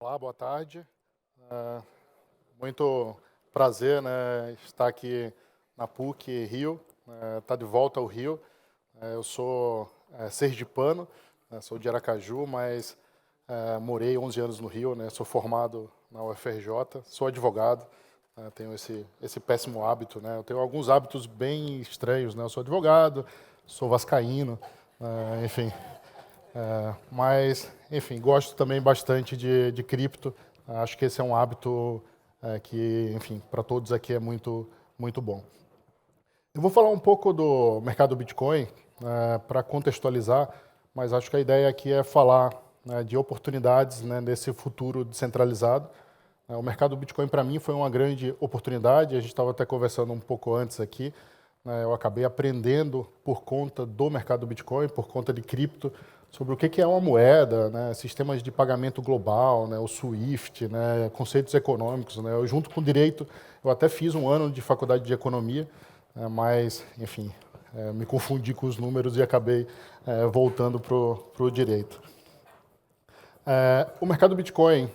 Olá, boa tarde. É, muito prazer, né, estar aqui na PUC Rio, estar de volta ao Rio. Eu sou sergipano, né, sou de Aracaju, mas morei 11 anos no Rio, né, sou formado na UFRJ, sou advogado, tenho esse péssimo hábito, né, eu tenho alguns hábitos bem estranhos, né, eu sou advogado, sou vascaíno, enfim. Mas, enfim, gosto também bastante de cripto. Acho que esse é um hábito que, enfim, para todos aqui é muito, muito bom. Eu vou falar um pouco do mercado Bitcoin para contextualizar, mas acho que a ideia aqui é falar, né, de oportunidades, né, nesse futuro descentralizado. O mercado Bitcoin, para mim, foi uma grande oportunidade. A gente estava até conversando um pouco antes aqui. Eu acabei aprendendo por conta do mercado Bitcoin, por conta de cripto, sobre o que é uma moeda, né, sistemas de pagamento global, né, o SWIFT, né, conceitos econômicos. Né, eu, junto com direito, eu até fiz um ano de faculdade de economia, mas, enfim, me confundi com os números e acabei voltando para o direito. O mercado Bitcoin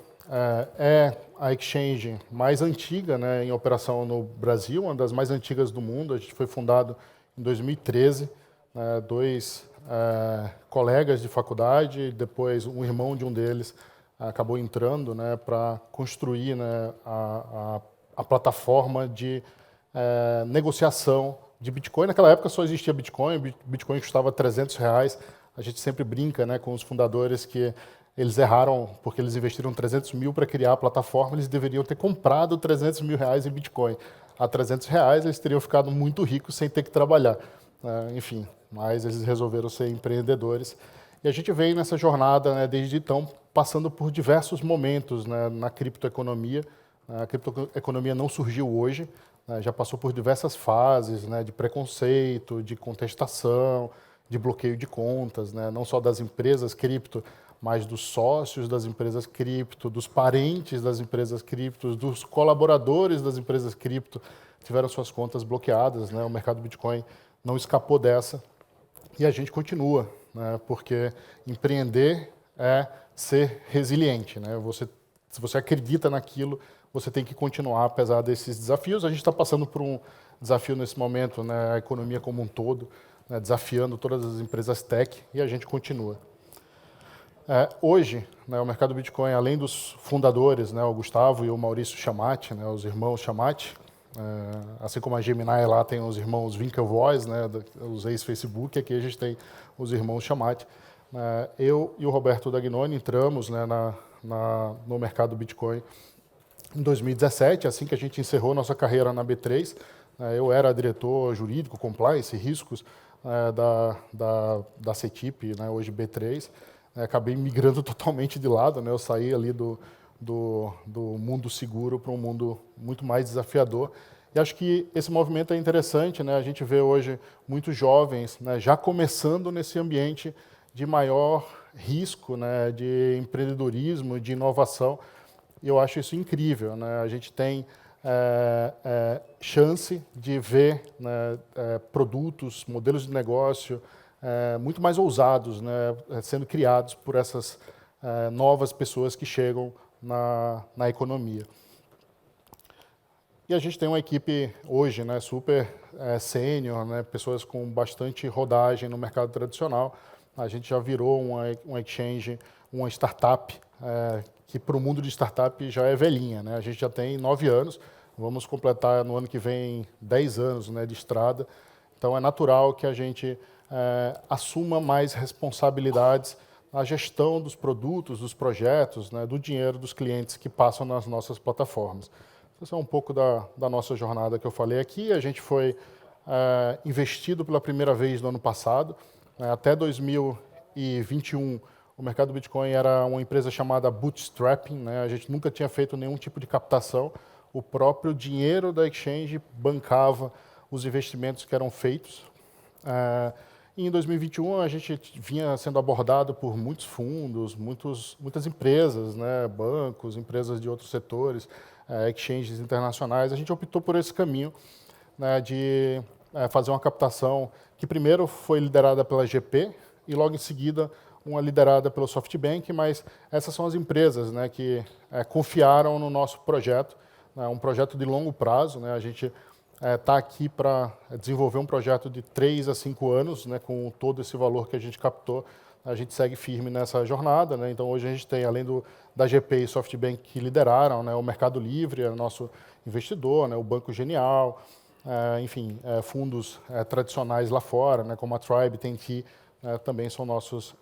é a exchange mais antiga, né, em operação no Brasil, uma das mais antigas do mundo. A gente foi fundado em 2013, dois colegas de faculdade, depois um irmão de um deles acabou entrando, né, para construir, né, a plataforma de negociação de Bitcoin. Naquela época só existia Bitcoin, Bitcoin custava R$300. A gente sempre brinca, né, com os fundadores que eles erraram porque eles investiram 300 mil para criar a plataforma, eles deveriam ter comprado 300 mil reais em Bitcoin. A 300 reais eles teriam ficado muito ricos sem ter que trabalhar. Enfim, mas eles resolveram ser empreendedores. E a gente vem nessa jornada, né, desde então, passando por diversos momentos, né, na criptoeconomia. A criptoeconomia não surgiu hoje, né, já passou por diversas fases, né, de preconceito, de contestação, de bloqueio de contas, né, não só das empresas cripto, mas dos sócios das empresas cripto, dos parentes das empresas cripto, dos colaboradores das empresas cripto, tiveram suas contas bloqueadas, né? O mercado Bitcoin não escapou dessa e a gente continua, né? Porque empreender é ser resiliente, né? Se você acredita naquilo, você tem que continuar apesar desses desafios. A gente está passando por um desafio nesse momento, né? A economia como um todo, né? Desafiando todas as empresas tech e a gente continua. Hoje, né, o mercado Bitcoin, além dos fundadores, né, o Gustavo e o Maurício Chamati, né, os irmãos Chamati, assim como a Gemini lá tem os irmãos Winklevoss, né, os ex-Facebook, aqui a gente tem os irmãos Chamati. Eu e o Roberto Dagnoni entramos, né, no mercado Bitcoin em 2017, assim que a gente encerrou nossa carreira na B3. Eu era diretor jurídico, compliance, riscos da CETIP, né, hoje B3. Acabei migrando totalmente de lado, né? Eu saí ali do mundo seguro para um mundo muito mais desafiador. E acho que esse movimento é interessante, né? A gente vê hoje muitos jovens, né, já começando nesse ambiente de maior risco, né, de empreendedorismo, de inovação. E eu acho isso incrível, né? A gente tem chance de ver, né, produtos, modelos de negócio muito mais ousados, né, sendo criados por essas novas pessoas que chegam na economia. E a gente tem uma equipe hoje, né, super sênior, né, pessoas com bastante rodagem no mercado tradicional. A gente já virou uma exchange, uma startup, que para o mundo de startup já é velhinha, né? A gente já tem 9 anos, vamos completar no ano que vem 10 anos, né, de estrada. Então é natural que a gente assuma mais responsabilidades na gestão dos produtos, dos projetos, né, do dinheiro dos clientes que passam nas nossas plataformas. Esse é um pouco da nossa jornada que eu falei aqui. A gente foi investido pela primeira vez no ano passado. Até 2021, o mercado Bitcoin era uma empresa chamada bootstrapping, né? A gente nunca tinha feito nenhum tipo de captação. O próprio dinheiro da exchange bancava os investimentos que eram feitos. Em 2021, a gente vinha sendo abordado por muitos fundos, muitas empresas, né, bancos, empresas de outros setores, exchanges internacionais. A gente optou por esse caminho, né, de fazer uma captação que primeiro foi liderada pela GP, e logo em seguida uma liderada pelo SoftBank, mas essas são as empresas, né, que confiaram no nosso projeto, né, um projeto de longo prazo, né, a gente está aqui para desenvolver um projeto de 3 a 5 anos, né, com todo esse valor que a gente captou, a gente segue firme nessa jornada, né, então hoje a gente tem, além da GP e SoftBank que lideraram, né, o Mercado Livre é nosso investidor, né, o Banco Genial, enfim, fundos tradicionais lá fora, né, como a Tribe, TNT, também são nossos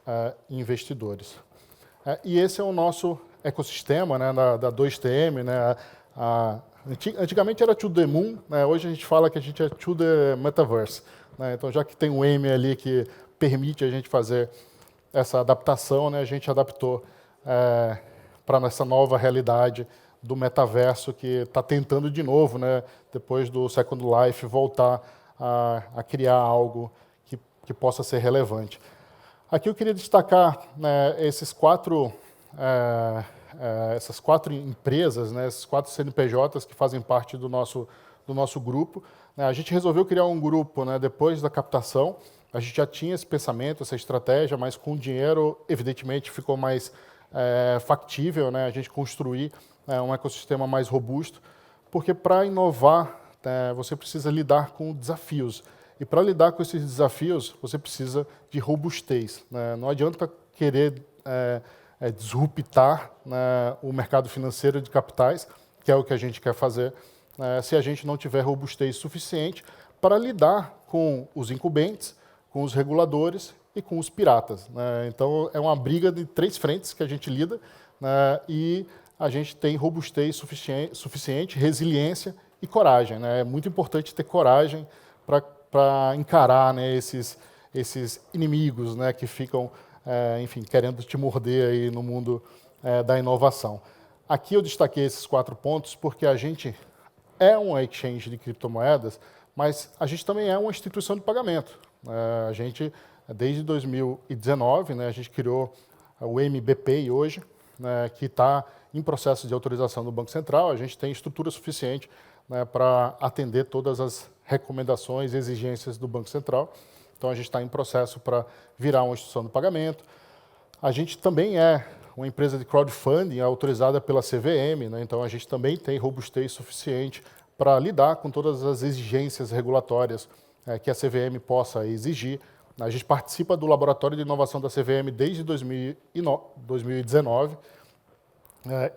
investidores. E esse é o nosso ecossistema, né, da 2TM. Né, antigamente era To The Moon, né, hoje a gente fala que a gente é To The Metaverse. Né, então, já que tem um M ali que permite a gente fazer essa adaptação, né, a gente adaptou para essa nova realidade do metaverso que está tentando de novo, né, depois do Second Life, voltar a criar algo que possa ser relevante. Aqui eu queria destacar, né, essas quatro empresas, né, esses 4 CNPJs que fazem parte do nosso grupo. Né, a gente resolveu criar um grupo, né, depois da captação. A gente já tinha esse pensamento, essa estratégia, mas com o dinheiro, evidentemente, ficou mais factível, né, a gente construir um ecossistema mais robusto, porque para inovar, você precisa lidar com desafios. E para lidar com esses desafios, você precisa de robustez. Né? Não adianta querer disruptar, né, o mercado financeiro de capitais, que é o que a gente quer fazer, se a gente não tiver robustez suficiente para lidar com os incumbentes, com os reguladores e com os piratas. Né? Então, é uma briga de 3 frentes que a gente lida, né, e a gente tem robustez suficiente, resiliência e coragem. Né? É muito importante ter coragem para encarar, né, esses inimigos, né, que ficam, enfim, querendo te morder aí no mundo da inovação. Aqui eu destaquei esses 4 pontos porque a gente é uma exchange de criptomoedas, mas a gente também é uma instituição de pagamento. A gente, desde 2019, né, a gente criou o MBPay hoje, né, que está em processo de autorização do Banco Central. A gente tem estrutura suficiente, né, para atender todas as recomendações e exigências do Banco Central. Então, a gente está em processo para virar uma instituição de pagamento. A gente também é uma empresa de crowdfunding autorizada pela CVM, né, então a gente também tem robustez suficiente para lidar com todas as exigências regulatórias que a CVM possa exigir. A gente participa do Laboratório de Inovação da CVM desde 2019,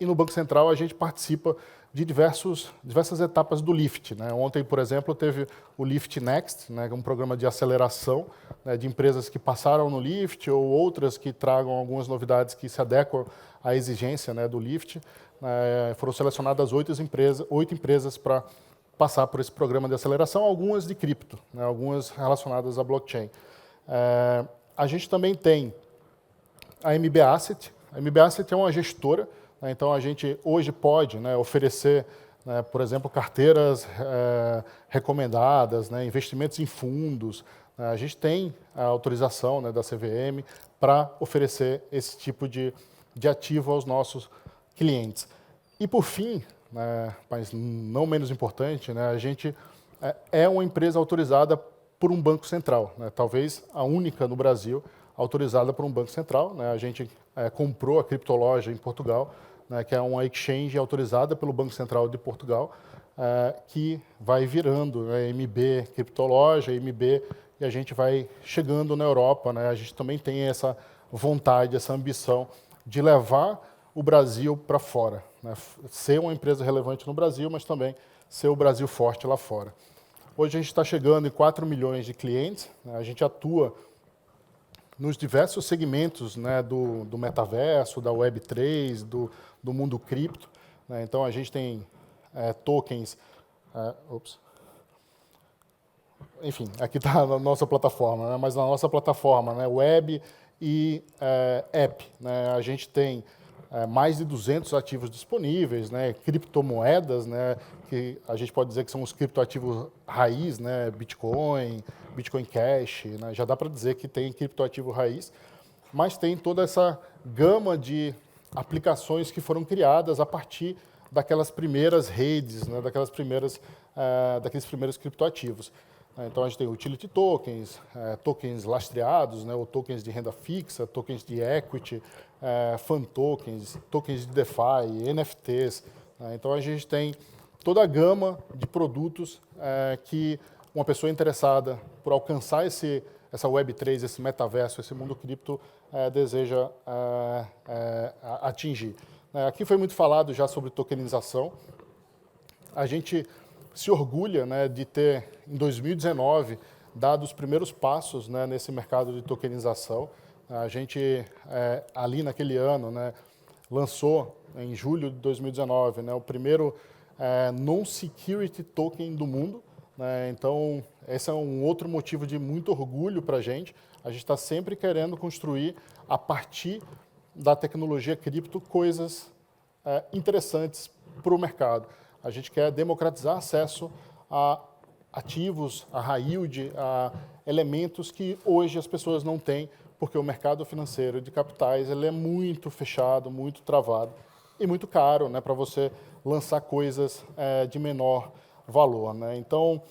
e no Banco Central a gente participa de diversas etapas do LIFT. Né? Ontem, por exemplo, teve o LIFT Next, né, um programa de aceleração, né, de empresas que passaram no LIFT ou outras que tragam algumas novidades que se adequam à exigência, né, do LIFT. Foram selecionadas 8 empresas para passar por esse programa de aceleração, algumas de cripto, né, algumas relacionadas à blockchain. A gente também tem a MB Asset. A MB Asset é uma gestora. Então, a gente hoje pode, né, oferecer, né, por exemplo, carteiras recomendadas, né, investimentos em fundos. A gente tem a autorização, né, da CVM para oferecer esse tipo de ativo aos nossos clientes. E, por fim, né, mas não menos importante, né, a gente é uma empresa autorizada por um banco central, né, talvez a única no Brasil autorizada por um banco central. Né, a gente comprou a Criptoloja em Portugal, né, que é uma exchange autorizada pelo Banco Central de Portugal, que vai virando, né, MB Criptoloja, MB, e a gente vai chegando na Europa. Né, a gente também tem essa vontade, essa ambição de levar o Brasil para fora, né, ser uma empresa relevante no Brasil, mas também ser o Brasil forte lá fora. Hoje a gente está chegando em 4 milhões de clientes, né, a gente atua nos diversos segmentos, né, do metaverso, da Web3, do mundo cripto. Né? Então, a gente tem tokens... Enfim, aqui está a nossa plataforma, né? Mas na nossa plataforma, né, web e app, né, a gente tem mais de 200 ativos disponíveis, né, criptomoedas, né, que a gente pode dizer que são os criptoativos raiz, né, Bitcoin, Bitcoin Cash, né, já dá para dizer que tem criptoativo raiz, mas tem toda essa gama de aplicações que foram criadas a partir daquelas primeiras redes, né, daqueles primeiros criptoativos. Então, a gente tem utility tokens, tokens lastreados, né, ou tokens de renda fixa, tokens de equity, fan tokens, tokens de DeFi, NFTs. Então, a gente tem toda a gama de produtos que uma pessoa interessada por alcançar essa Web3, esse metaverso, esse mundo cripto, deseja atingir. Aqui foi muito falado já sobre tokenização. A gente se orgulha, né, de ter, em 2019, dado os primeiros passos, né, nesse mercado de tokenização. A gente, ali naquele ano, né, lançou, em julho de 2019, né, o primeiro non-security token do mundo. Né, então, esse é um outro motivo de muito orgulho para a gente. A gente está sempre querendo construir, a partir da tecnologia cripto, coisas interessantes para o mercado. A gente quer democratizar acesso a ativos, a high yield, a elementos que hoje as pessoas não têm, porque o mercado financeiro de capitais ele é muito fechado, muito travado e muito caro, né, para você lançar coisas de menor valor. Né? Então,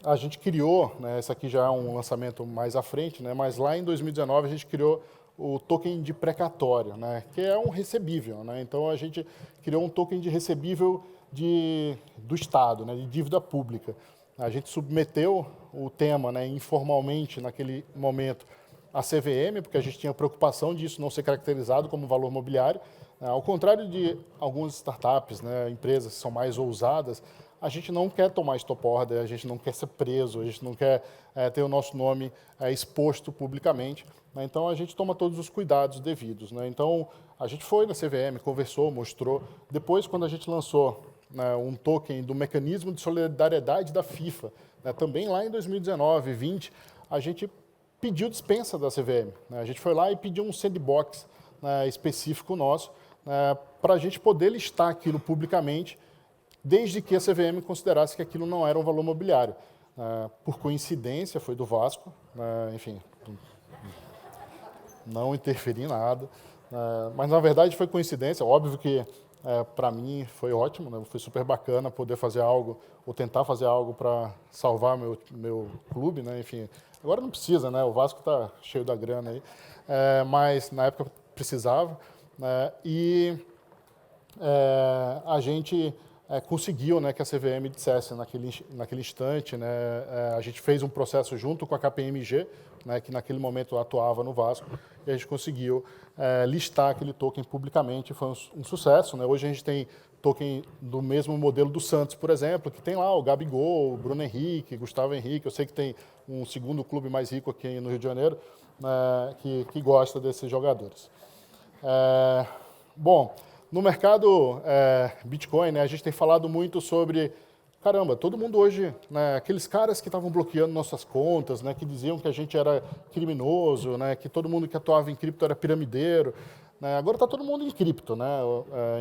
a gente criou, né, esse aqui já é um lançamento mais à frente, né, mas lá em 2019 a gente criou o token de precatório, né, que é um recebível. Né, então, a gente criou um token de recebível do Estado, né, de dívida pública. A gente submeteu o tema, né, informalmente, naquele momento, à CVM, porque a gente tinha preocupação disso não ser caracterizado como valor mobiliário. Ao contrário de algumas startups, né, empresas que são mais ousadas, a gente não quer tomar stop order, a gente não quer ser preso, a gente não quer ter o nosso nome exposto publicamente. Né? Então, a gente toma todos os cuidados devidos. Né? Então, a gente foi na CVM, conversou, mostrou. Depois, quando a gente lançou, né, um token do mecanismo de solidariedade da FIFA, né, também lá em 2019, 2020, a gente pediu dispensa da CVM. Né? A gente foi lá e pediu um sandbox, né, específico nosso, para a gente poder listar aquilo publicamente, desde que a CVM considerasse que aquilo não era um valor mobiliário. Por coincidência, foi do Vasco, enfim, não interferi em nada, mas na verdade foi coincidência. Óbvio que para mim foi ótimo, né? Foi super bacana poder fazer algo, ou tentar fazer algo para salvar meu clube, né? Enfim, agora não precisa, né? O Vasco está cheio da grana aí, mas na época precisava, né? E a gente conseguiu, né, que a CVM dissesse naquele instante, né, a gente fez um processo junto com a KPMG, né, que naquele momento atuava no Vasco, e a gente conseguiu listar aquele token publicamente, foi um sucesso. Né? Hoje a gente tem token do mesmo modelo do Santos, por exemplo, que tem lá o Gabigol, o Bruno Henrique, Gustavo Henrique, eu sei que tem um segundo clube mais rico aqui no Rio de Janeiro, que gosta desses jogadores. Bom, no mercado Bitcoin, né, a gente tem falado muito sobre, caramba, todo mundo hoje, né, aqueles caras que estavam bloqueando nossas contas, né, que diziam que a gente era criminoso, né, que todo mundo que atuava em cripto era piramideiro, né, agora está todo mundo em cripto, né,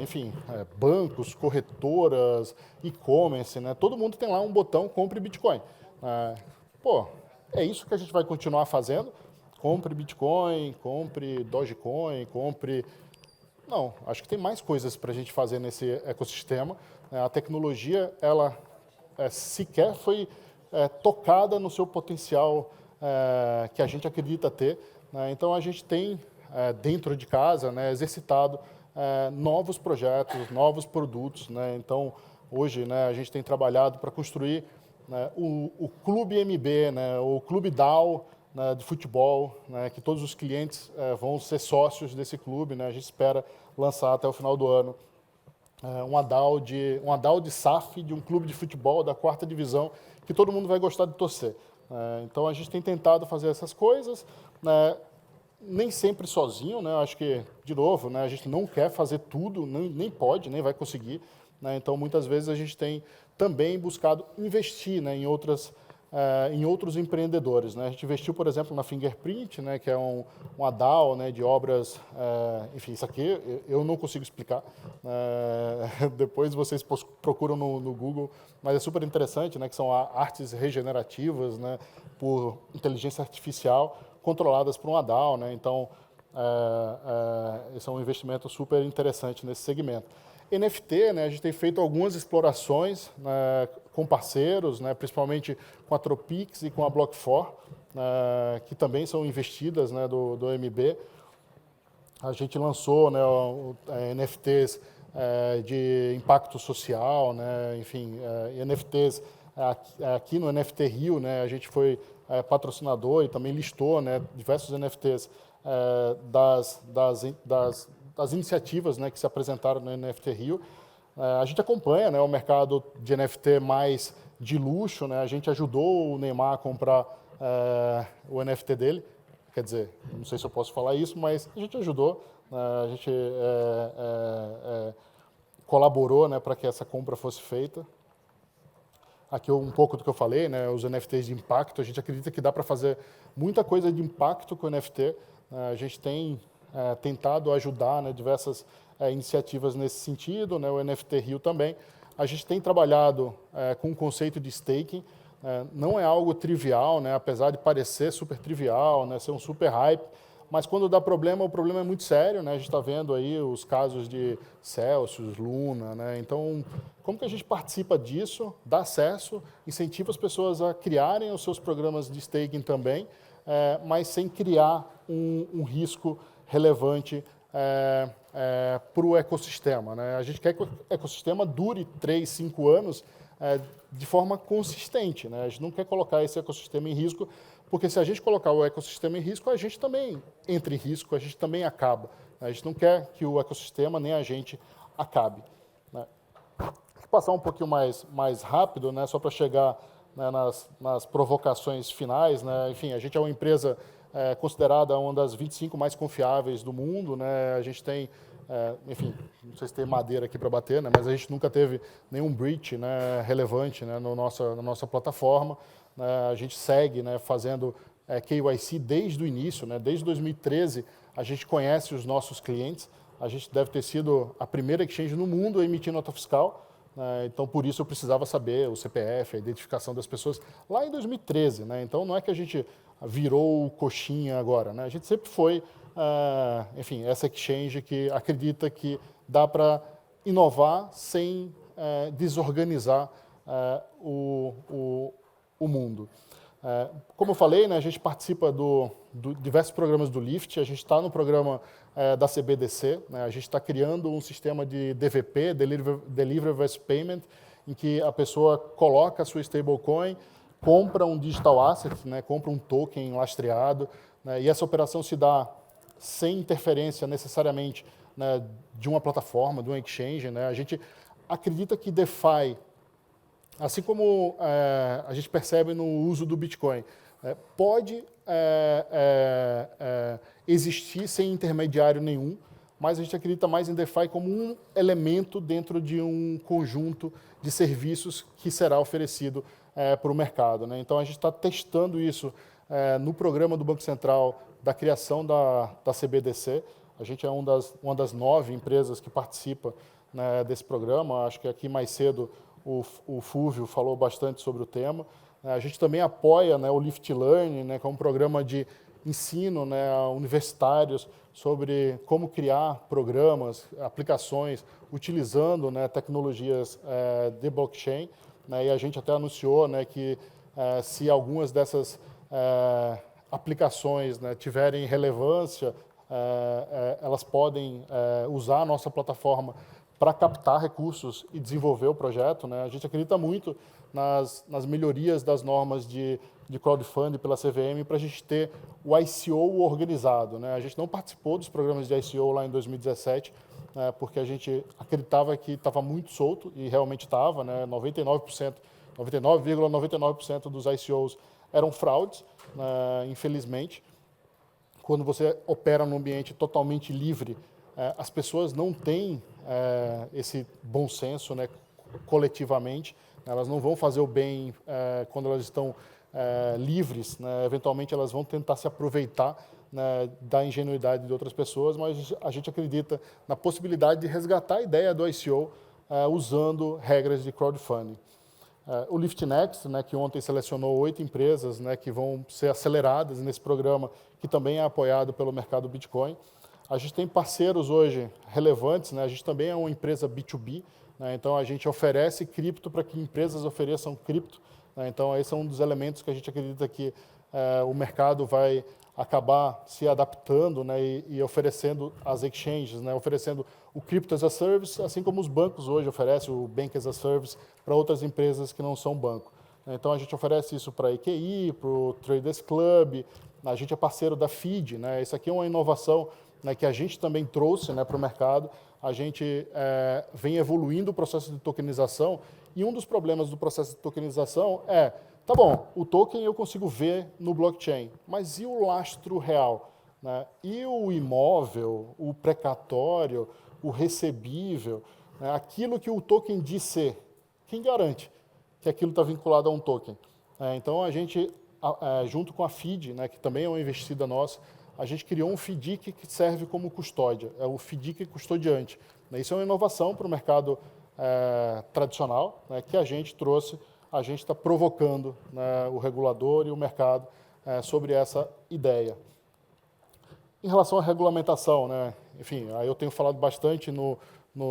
enfim, bancos, corretoras, e-commerce, né, todo mundo tem lá um botão compre Bitcoin. Pô, é isso que a gente vai continuar fazendo? Compre Bitcoin, compre Dogecoin, compre... Não, acho que tem mais coisas para a gente fazer nesse ecossistema. A tecnologia, ela sequer foi tocada no seu potencial que a gente acredita ter. Né? Então, a gente tem, dentro de casa, né, exercitado novos projetos, novos produtos. Né? Então, hoje, né, a gente tem trabalhado para construir, né, o Clube MB, né, o Clube DAO, né, de futebol, né, que todos os clientes vão ser sócios desse clube. Né, a gente espera lançar até o final do ano uma DAO de SAF, de um clube de futebol da 4ª divisão, que todo mundo vai gostar de torcer. Então, a gente tem tentado fazer essas coisas, né, nem sempre sozinho. Né, acho que, de novo, né, a gente não quer fazer tudo, nem pode, nem vai conseguir. Né, então, muitas vezes, a gente tem também buscado investir, né, em outros empreendedores. Né? A gente investiu, por exemplo, na Fingerprint, né, que é uma DAO, né, de obras... enfim, isso aqui eu não consigo explicar. Depois vocês procuram no Google, mas é super interessante, né, que são artes regenerativas, né, por inteligência artificial, controladas por uma DAO. Né? Então, esse é um investimento super interessante nesse segmento. NFT, né, a gente tem feito algumas explorações, né, com parceiros, né, principalmente com a Tropix e com a Block4, que também são investidas, né, do MB. A gente lançou, né, NFTs de impacto social, né, enfim, NFTs aqui no NFT Rio, né, a gente foi patrocinador e também listou, né, diversos NFTs das iniciativas, né, que se apresentaram no NFT Rio. A gente acompanha, né, o mercado de NFT mais de luxo, né, a gente ajudou o Neymar a comprar o NFT dele. Quer dizer, não sei se eu posso falar isso, mas a gente ajudou, a gente colaborou, né, para que essa compra fosse feita. Aqui um pouco do que eu falei, né, os NFTs de impacto, a gente acredita que dá para fazer muita coisa de impacto com o NFT. A gente tem tentado ajudar, né, diversas iniciativas nesse sentido, né, o NFT Rio também. A gente tem trabalhado com o conceito de staking. Não é algo trivial, né, apesar de parecer super trivial, né, ser um super hype, mas quando dá problema, o problema é muito sério, né? A gente está vendo aí os casos de Celsius, Luna, né? Então, como que a gente participa disso, dá acesso, incentiva as pessoas a criarem os seus programas de staking também, mas sem criar um risco relevante para o ecossistema, né? A gente quer que o ecossistema dure 3, 5 anos de forma consistente, né? A gente não quer colocar esse ecossistema em risco, porque se a gente colocar o ecossistema em risco, a gente também entra em risco, a gente também acaba. A gente não quer que o ecossistema nem a gente acabe, né? Vou passar um pouquinho mais rápido, né, só para chegar, né, nas provocações finais, né? Enfim, a gente é uma empresa considerada uma das 25 mais confiáveis do mundo, né? A gente tem, enfim, não sei se tem madeira aqui para bater, né, mas a gente nunca teve nenhum breach, né, relevante, né, na nossa plataforma. A gente segue, né, fazendo KYC desde o início, né, desde 2013 a gente conhece os nossos clientes, a gente deve ter sido a primeira exchange no mundo a emitir nota fiscal, então por isso eu precisava saber o CPF, a identificação das pessoas, lá em 2013, né, então não é que a gente virou coxinha agora, né, a gente sempre foi, enfim, essa exchange que acredita que dá para inovar sem desorganizar o mundo. Como eu falei, né, a gente participa de diversos programas do LIFT, a gente está no programa da CBDC, né, a gente está criando um sistema de DVP, Deliverable Payment, em que a pessoa coloca a sua stablecoin, compra um digital asset, né, compra um token lastreado, né, e essa operação se dá sem interferência necessariamente, né, de uma plataforma, de uma exchange, né. A gente acredita que DeFi, assim como a gente percebe no uso do Bitcoin, pode existir sem intermediário nenhum, mas a gente acredita mais em DeFi como um elemento dentro de um conjunto de serviços que será oferecido para o mercado, né? Então, a gente está testando isso no programa do Banco Central da criação da CBDC. A gente é uma das 9 empresas que participa, né, desse programa. Acho que aqui mais cedo o Fúvio falou bastante sobre o tema. A gente também apoia, né, o Lift Learning, né, que é um programa de ensino, né, a universitários sobre como criar programas, aplicações, utilizando, né, tecnologias de blockchain, né, e a gente até anunciou, né, que se algumas dessas aplicações, né, tiverem relevância, elas podem usar a nossa plataforma para captar recursos e desenvolver o projeto, né? A gente acredita muito nas melhorias das normas de crowdfunding pela CVM para a gente ter o ICO organizado, né? A gente não participou dos programas de ICO lá em 2017, porque a gente acreditava que estava muito solto, e realmente estava, né? 99,99% dos ICOs eram fraudes, infelizmente. Quando você opera num ambiente totalmente livre, as pessoas não têm esse bom senso, né, coletivamente. Elas não vão fazer o bem quando elas estão livres, né? Eventualmente elas vão tentar se aproveitar, né, da ingenuidade de outras pessoas, mas a gente acredita na possibilidade de resgatar a ideia do ICO usando regras de crowdfunding. O LiftNext, né, que ontem selecionou 8 empresas, né, que vão ser aceleradas nesse programa, que também é apoiado pelo mercado Bitcoin. A gente tem parceiros hoje relevantes, né? A gente também é uma empresa B2B, né? Então a gente oferece cripto para que empresas ofereçam cripto, né? Então esse é um dos elementos que a gente acredita que o mercado vai acabar se adaptando, né? E oferecendo as exchanges, né? Oferecendo o Crypto as a Service, assim como os bancos hoje oferecem o Bank as a Service para outras empresas que não são banco. Então a gente oferece isso para a EQI, para o Traders Club, a gente é parceiro da FID, né? Isso aqui é uma inovação, né, que a gente também trouxe, né, para o mercado. A gente vem evoluindo o processo de tokenização e um dos problemas do processo de tokenização tá bom, o token eu consigo ver no blockchain, mas e o lastro real? Né? E o imóvel, o precatório, o recebível, né? Aquilo que o token diz ser, quem garante que aquilo está vinculado a um token? Então, a gente, junto com a FID, né, que também é uma investida nossa, a gente criou um FDIC que serve como custódia, é o FDIC custodiante. Isso é uma inovação para o mercado tradicional, né, que a gente trouxe, a gente está provocando, né, o regulador e o mercado sobre essa ideia. Em relação à regulamentação, né, enfim, aí eu tenho falado bastante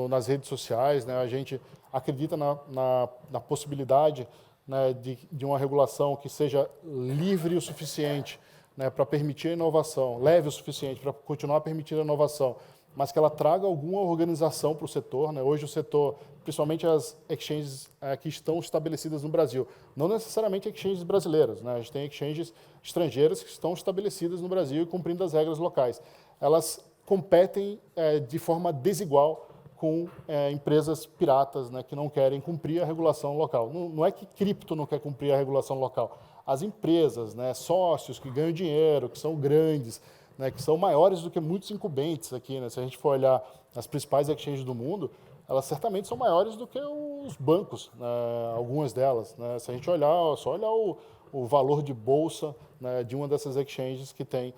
nas redes sociais, né, a gente acredita na possibilidade, né, de uma regulação que seja livre o suficiente, né, para permitir a inovação, leve o suficiente para continuar permitindo a inovação, mas que ela traga alguma organização para o setor. Né? Hoje o setor, principalmente as exchanges que estão estabelecidas no Brasil, não necessariamente exchanges brasileiras, né? A gente tem exchanges estrangeiras que estão estabelecidas no Brasil e cumprindo as regras locais. Elas competem de forma desigual com empresas piratas, né, que não querem cumprir a regulação local. Não é que cripto não quer cumprir a regulação local. As empresas, né, sócios que ganham dinheiro, que são grandes, né, que são maiores do que muitos incumbentes aqui. Né? Se a gente for olhar as principais exchanges do mundo, elas certamente são maiores do que os bancos, né, algumas delas. Né? Se a gente olhar, só olhar o valor de bolsa, né, de uma dessas exchanges que tem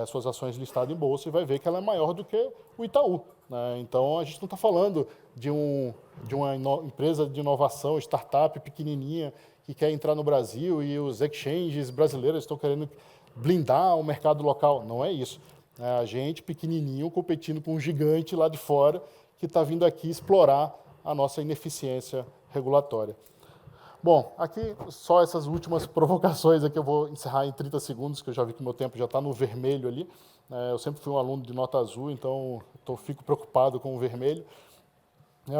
suas ações listadas em bolsa, e vai ver que ela é maior do que o Itaú. Né? Então, a gente não está falando de uma empresa de inovação, startup pequenininha, que quer entrar no Brasil e os exchanges brasileiros estão querendo blindar o mercado local. Não é isso. É a gente, pequenininho, competindo com um gigante lá de fora que está vindo aqui explorar a nossa ineficiência regulatória. Bom, aqui só essas últimas provocações aqui eu vou encerrar em 30 segundos, que eu já vi que o meu tempo já está no vermelho ali. Eu sempre fui um aluno de nota azul, então fico preocupado com o vermelho.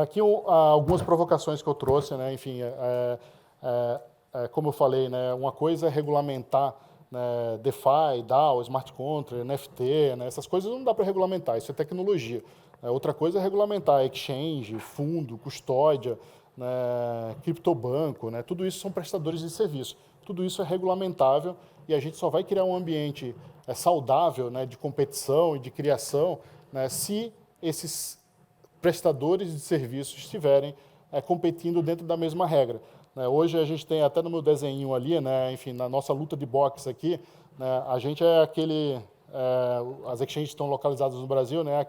Aqui algumas provocações que eu trouxe, né? Enfim, como eu falei, né? Uma coisa é regulamentar, né, DeFi, DAO, Smart Contract, NFT, né? Essas coisas não dá para regulamentar, isso é tecnologia. Outra coisa é regulamentar exchange, fundo, custódia, né, criptobanco, né? Tudo isso são prestadores de serviço. Tudo isso é regulamentável e a gente só vai criar um ambiente saudável, né, de competição e de criação, né, se esses prestadores de serviços estiverem competindo dentro da mesma regra. Hoje a gente tem, até no meu desenho ali, né, enfim, na nossa luta de boxe aqui, né, a gente é as exchanges estão localizadas no Brasil, né,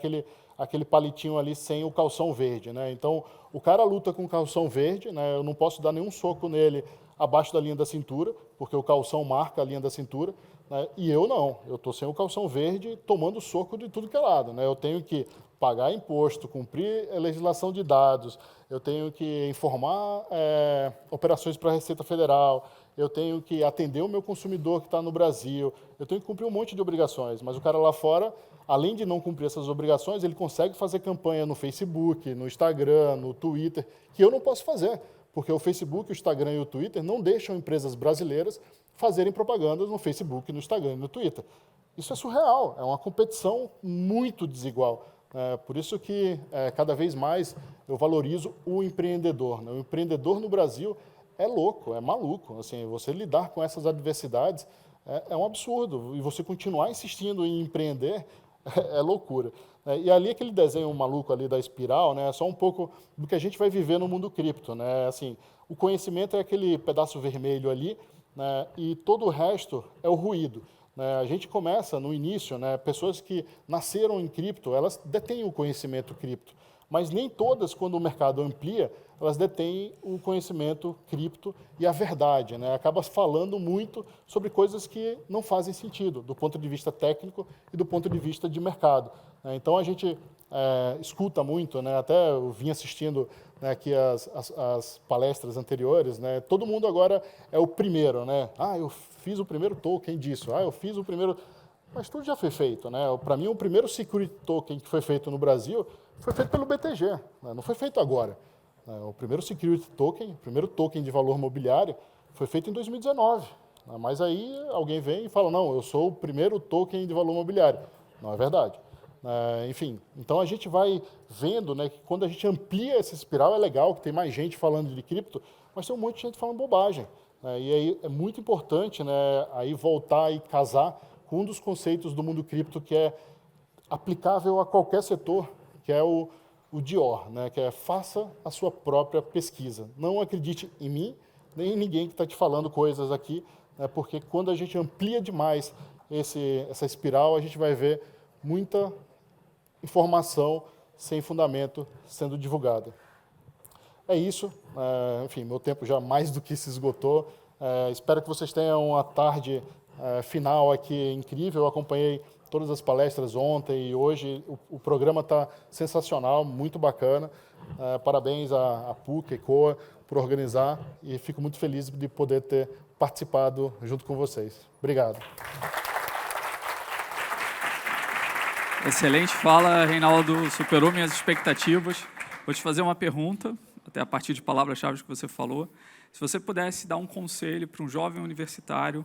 aquele palitinho ali sem o calção verde. Né? Então, o cara luta com o calção verde, né, eu não posso dar nenhum soco nele abaixo da linha da cintura, porque o calção marca a linha da cintura, né, e eu não, eu estou sem o calção verde tomando soco de tudo que é lado. Né? Eu tenho que pagar imposto, cumprir a legislação de dados, eu tenho que informar operações para a Receita Federal, eu tenho que atender o meu consumidor que está no Brasil, eu tenho que cumprir um monte de obrigações, mas o cara lá fora, além de não cumprir essas obrigações, ele consegue fazer campanha no Facebook, no Instagram, no Twitter, que eu não posso fazer, porque o Facebook, o Instagram e o Twitter não deixam empresas brasileiras fazerem propagandas no Facebook, no Instagram e no Twitter. Isso é surreal, é uma competição muito desigual. Por isso que cada vez mais eu valorizo o empreendedor. Né? O empreendedor no Brasil é louco, é maluco. Assim, você lidar com essas adversidades é um absurdo. E você continuar insistindo em empreender é loucura. E ali aquele desenho maluco ali da espiral, né, é só um pouco do que a gente vai viver no mundo cripto. Né? Assim, o conhecimento é aquele pedaço vermelho ali, né, e todo o resto é o ruído. A gente começa no início, né, pessoas que nasceram em cripto, elas detêm o conhecimento cripto, mas nem todas, quando o mercado amplia, elas detêm o conhecimento cripto e a verdade, né? Acaba falando muito sobre coisas que não fazem sentido, do ponto de vista técnico e do ponto de vista de mercado. Então, a gente escuta muito, né? Até eu vim assistindo, né, aqui as palestras anteriores, né? Todo mundo agora é o primeiro, né? Ah, eu fiz o primeiro token disso. Ah, eu fiz o primeiro... Mas tudo já foi feito, né? Para mim, o primeiro security token que foi feito no Brasil foi feito pelo BTG, né? Não foi feito agora. O primeiro security token, o primeiro token de valor mobiliário, foi feito em 2019. Mas aí alguém vem e fala, não, eu sou o primeiro token de valor mobiliário. Não é verdade. Enfim, então a gente vai vendo, né, que quando a gente amplia essa espiral, é legal que tem mais gente falando de cripto, mas tem um monte de gente falando bobagem. E aí é muito importante, né, aí voltar e casar com um dos conceitos do mundo cripto que é aplicável a qualquer setor, que é o DIOR, né, que é faça a sua própria pesquisa. Não acredite em mim, nem em ninguém que está te falando coisas aqui, né, porque quando a gente amplia demais essa espiral, a gente vai ver muita informação sem fundamento sendo divulgada. É isso. Enfim, meu tempo já mais do que se esgotou. Espero que vocês tenham uma tarde final aqui incrível. Eu acompanhei todas as palestras ontem e hoje. O programa está sensacional, muito bacana. Parabéns à PUC, ECOA, por organizar e fico muito feliz de poder ter participado junto com vocês. Obrigado. Excelente fala, Reinaldo, superou minhas expectativas. Vou te fazer uma pergunta, até a partir de palavras-chave que você falou. Se você pudesse dar um conselho para um jovem universitário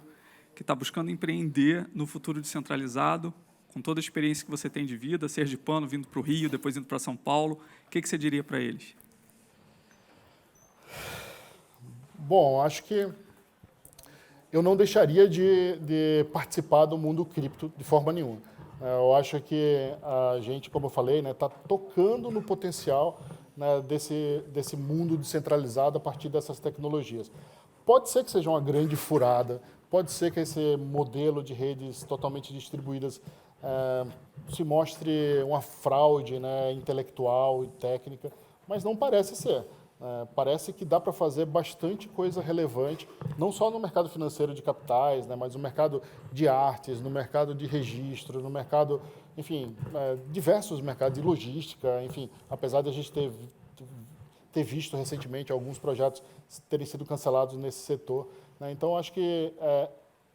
que está buscando empreender no futuro descentralizado, com toda a experiência que você tem de vida, sergipano, vindo para o Rio, depois indo para São Paulo, o que você diria para eles? Bom, acho que eu não deixaria de participar do mundo cripto de forma nenhuma. Eu acho que a gente, como eu falei, está tocando no potencial, né, desse mundo descentralizado a partir dessas tecnologias. Pode ser que seja uma grande furada, pode ser que esse modelo de redes totalmente distribuídas se mostre uma fraude, né, intelectual e técnica, mas não parece ser. Parece que dá para fazer bastante coisa relevante, não só no mercado financeiro de capitais, né, mas no mercado de artes, no mercado de registro, no mercado, enfim, diversos mercados de logística, enfim, apesar de a gente ter visto recentemente alguns projetos terem sido cancelados nesse setor, né. Então, acho que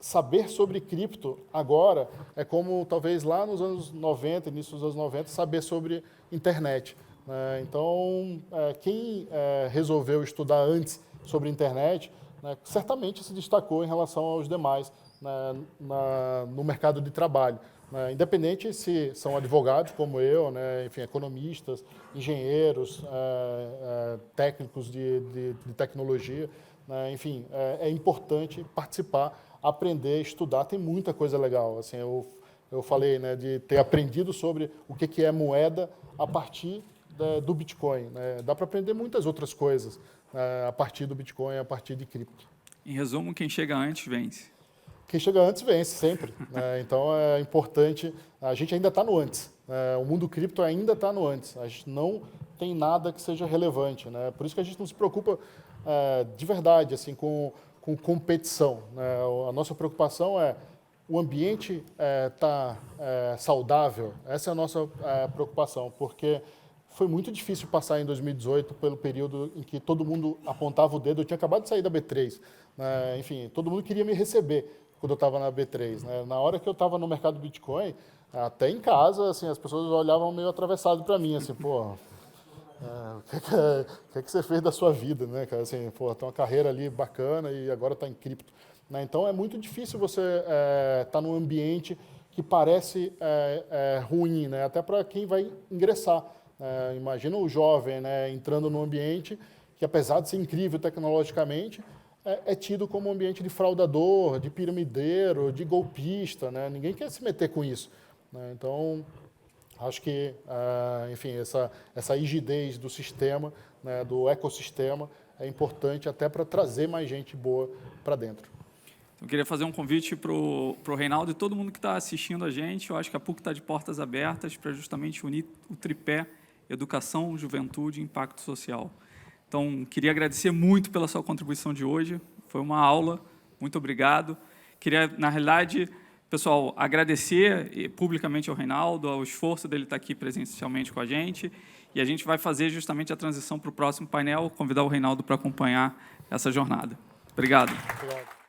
saber sobre cripto agora é como, talvez, lá nos anos 90, início dos anos 90, saber sobre internet. Então, quem resolveu estudar antes sobre internet, né, certamente se destacou em relação aos demais, né, no mercado de trabalho. Independente se são advogados como eu, né, enfim, economistas, engenheiros, técnicos de tecnologia, né, enfim, é importante participar, aprender, estudar. Tem muita coisa legal. Assim, eu falei, né, de ter aprendido sobre o que é moeda a partir do Bitcoin, né? Dá para aprender muitas outras coisas a partir do Bitcoin, a partir de cripto. Em resumo, quem chega antes vence. Quem chega antes vence, sempre. Né? Então, é importante... A gente ainda está no antes. O mundo cripto ainda está no antes. A gente não tem nada que seja relevante. Né? Por isso que a gente não se preocupa de verdade assim, com competição. Né? A nossa preocupação é o ambiente tá saudável. Essa é a nossa preocupação, porque foi muito difícil passar em 2018 pelo período em que todo mundo apontava o dedo. Eu tinha acabado de sair da B3. Né? Enfim, todo mundo queria me receber quando eu estava na B3. Né? Na hora que eu estava no mercado do Bitcoin, até em casa, assim, as pessoas olhavam meio atravessado para mim, assim, pô, o que você fez da sua vida, né, cara? Assim, pô, tem uma carreira ali bacana e agora está em cripto. Né? Então, é muito difícil você estar num ambiente que parece ruim, né? Até para quem vai ingressar. Imagina o jovem, né, entrando num ambiente que, apesar de ser incrível tecnologicamente, é tido como um ambiente de fraudador, de piramideiro, de golpista. Né? Ninguém quer se meter com isso. Né? Então, acho que, enfim, essa rigidez do sistema, né, do ecossistema, é importante até para trazer mais gente boa para dentro. Eu queria fazer um convite para o Reinaldo e todo mundo que está assistindo a gente. Eu acho que a PUC está de portas abertas para justamente unir o tripé educação, juventude e impacto social. Então, queria agradecer muito pela sua contribuição de hoje. Foi uma aula. Muito obrigado. Queria, na realidade, pessoal, agradecer publicamente ao Reinaldo, ao esforço dele estar aqui presencialmente com a gente. E a gente vai fazer justamente a transição para o próximo painel, convidar o Reinaldo para acompanhar essa jornada. Obrigado. Obrigado.